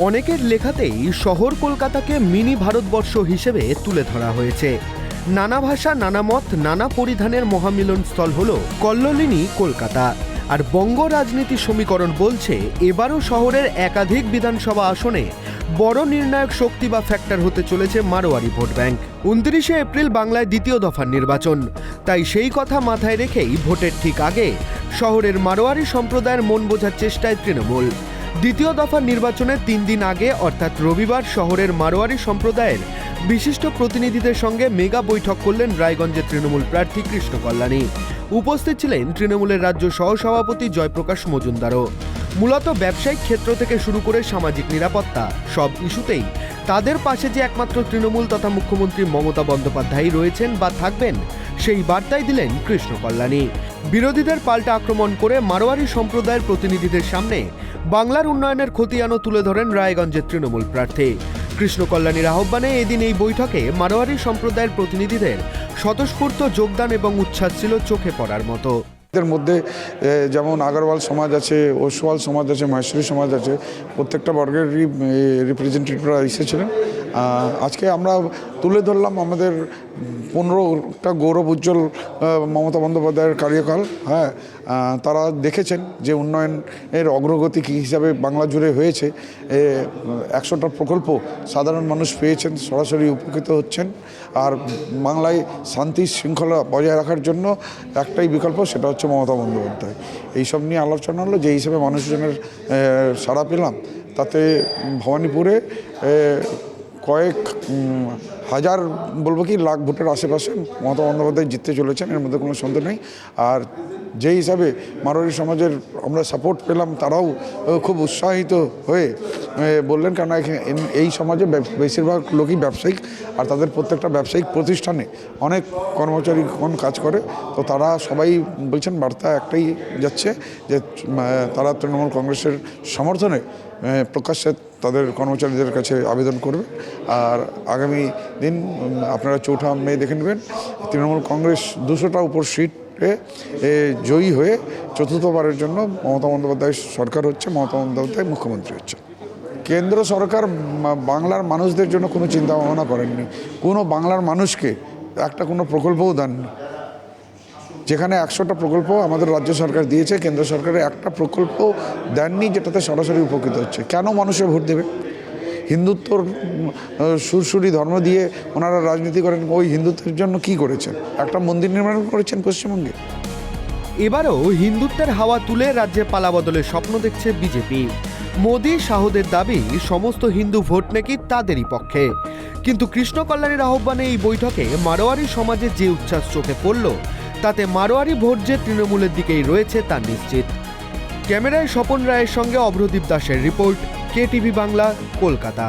অনেকের লেখাতেই শহর কলকাতাকে মিনি ভারতবর্ষ হিসেবে তুলে ধরা হয়েছে। নানা ভাষা, নানা মত, নানা পরিধানের মহামিলনস্থল হল কল্লোলিনী কলকাতা। আর বঙ্গ রাজনীতি সমীকরণ বলছে এবারও শহরের একাধিক বিধানসভা আসনে বড় নির্ণায়ক শক্তি বা ফ্যাক্টর হতে চলেছে মারোয়ারি ভোট ব্যাংক। 29শে এপ্রিল বাংলায় দ্বিতীয় দফার নির্বাচন, তাই সেই কথা মাথায় রেখেই ভোটের ঠিক আগে শহরের মারোয়ারি সম্প্রদায়ের মন বোঝার চেষ্টায় তৃণমূল। দ্বিতীয় দফার নির্বাচনের 3 দিন আগে অর্থাৎ রবিবার শহরের মারোয়ারি সম্প্রদায়ের বিশিষ্ট প্রতিনিধিদের সঙ্গে মেগা বৈঠক করলেন রায়গঞ্জের তৃণমূল প্রার্থী কৃষ্ণ কল্যাণী। উপস্থিত ছিলেন তৃণমূলের রাজ্য সহসভাপতি জয়প্রকাশ মজুমদারও। মূলত ব্যবসায়িক ক্ষেত্র থেকে শুরু করে সামাজিক নিরাপত্তা সব ইস্যুতেই তাদের পাশে যে একমাত্র তৃণমূল তথা মুখ্যমন্ত্রী মমতা বন্দ্যোপাধ্যায় রয়েছেন বা থাকবেন, সেই বার্তাই দিলেন কৃষ্ণ কল্যাণী। বিরোধীদের পাল্টা আক্রমণ করে মারোয়ারি সম্প্রদায়ের প্রতিনিধিদের সামনে বাংলার উন্নয়নের খতিয়ানও তুলে ধরেন রায়গঞ্জের তৃণমূল প্রার্থী। কৃষ্ণ কল্যাণীর আহ্বানে এদিন এই বৈঠকে মারোয়ারি সম্প্রদায়ের প্রতিনিধিদের স্বতঃস্ফূর্ত যোগদান এবং উচ্ছ্বাস ছিল চোখে পড়ার মতো। এর মধ্যে যেমন আগরওয়াল সমাজ আছে, ওসওয়াল সমাজ আছে, মহেশ্বরী সমাজ আছে, প্রত্যেকটা বর্গেরই রিপ্রেজেন্টেটিভরা এসেছিলেন। আজকে আমরা তুলে ধরলাম আমাদের 15টা গৌরব উজ্জ্বল মমতা বন্দ্যোপাধ্যায়ের কার্যকাল। তারা দেখেছেন যে উন্নয়নের অগ্রগতি কী হিসাবে বাংলা জুড়ে হয়েছে। 100টা প্রকল্প সাধারণ মানুষ পেয়েছেন, সরাসরি উপকৃত হচ্ছেন। আর বাংলায় শান্তি শৃঙ্খলা বজায় রাখার জন্য একটাই বিকল্প, সেটা হচ্ছে মমতা বন্দ্যোপাধ্যায়। এইসব নিয়ে আলোচনা হলো, যে হিসাবে মানুষজনের সাড়া পেলাম, তাতে ভবানীপুরে কয়েক হাজার, বলবো কি লাখ ভোটের আশেপাশে মমতা বন্দ্যোপাধ্যায় জিততে চলেছেন, এর মধ্যে কোনো সন্দেহ নেই। আর যে হিসাবে মারোয়ারি সমাজের আমরা সাপোর্ট পেলাম, তারাও খুব উৎসাহিত হয়ে বললেন, কেন এই সমাজে বেশিরভাগ লোকই ব্যবসায়িক, আর তাদের প্রত্যেকটা ব্যবসায়িক প্রতিষ্ঠানে অনেক কর্মচারীগণ কাজ করে। তো তারা সবাই বলছেন, বার্তা একটাই যাচ্ছে যে তারা তৃণমূল কংগ্রেসের সমর্থনে প্রকাশ্যে তাদের কর্মচারীদের কাছে আবেদন করবে। আর আগামী দিন আপনারা 4ঠা মে দেখে নেবেন, তৃণমূল কংগ্রেস 200টা উপর সিটে জয়ী হয়ে চতুর্থবারের জন্য মমতা বন্দ্যোপাধ্যায় সরকার হচ্ছে, মমতা বন্দ্যোপাধ্যায় মুখ্যমন্ত্রী হচ্ছে। কেন্দ্র সরকার বাংলার মানুষদের জন্য কোনো চিন্তা ভাবনা করেননি, কোনো বাংলার মানুষকে একটা কোনো প্রকল্পও দেননি। যেখানে 100টা প্রকল্প আমাদের রাজ্য সরকার দিয়েছে, কেন্দ্র সরকারের একটা প্রকল্প দেননি যেটাতে সরাসরি উপকৃত হচ্ছে। কেন মানুষে ভোট দেবে? হিন্দুত্বর সুরসুরি ধর্ম দিয়ে ওনারা রাজনীতি করেন। ওই হিন্দুত্বের জন্য কি করেছেন? একটা মন্দির নির্মাণ করেছেন পশ্চিমবঙ্গে। এবারও হিন্দুত্বের হাওয়া তুলে রাজ্যে পালাবদলের স্বপ্ন দেখছে বিজেপি। মোদি শাহদের দাবি সমস্ত হিন্দু ভোট নাকি তাদেরই পক্ষে। কিন্তু কৃষ্ণ কল্যাণীর আহ্বানে এই বৈঠকে মারোয়ারি সমাজে যে উচ্ছ্বাস চোখে পড়ল, তাতে মারোয়ারি ভোট যে তৃণমূলের দিকেই রয়েছে তা নিশ্চিত। ক্যামেরায় স্বপন রায়ের সঙ্গে অভ্রদীপ দাসের রিপোর্ট, KTV বাংলা, কলকাতা।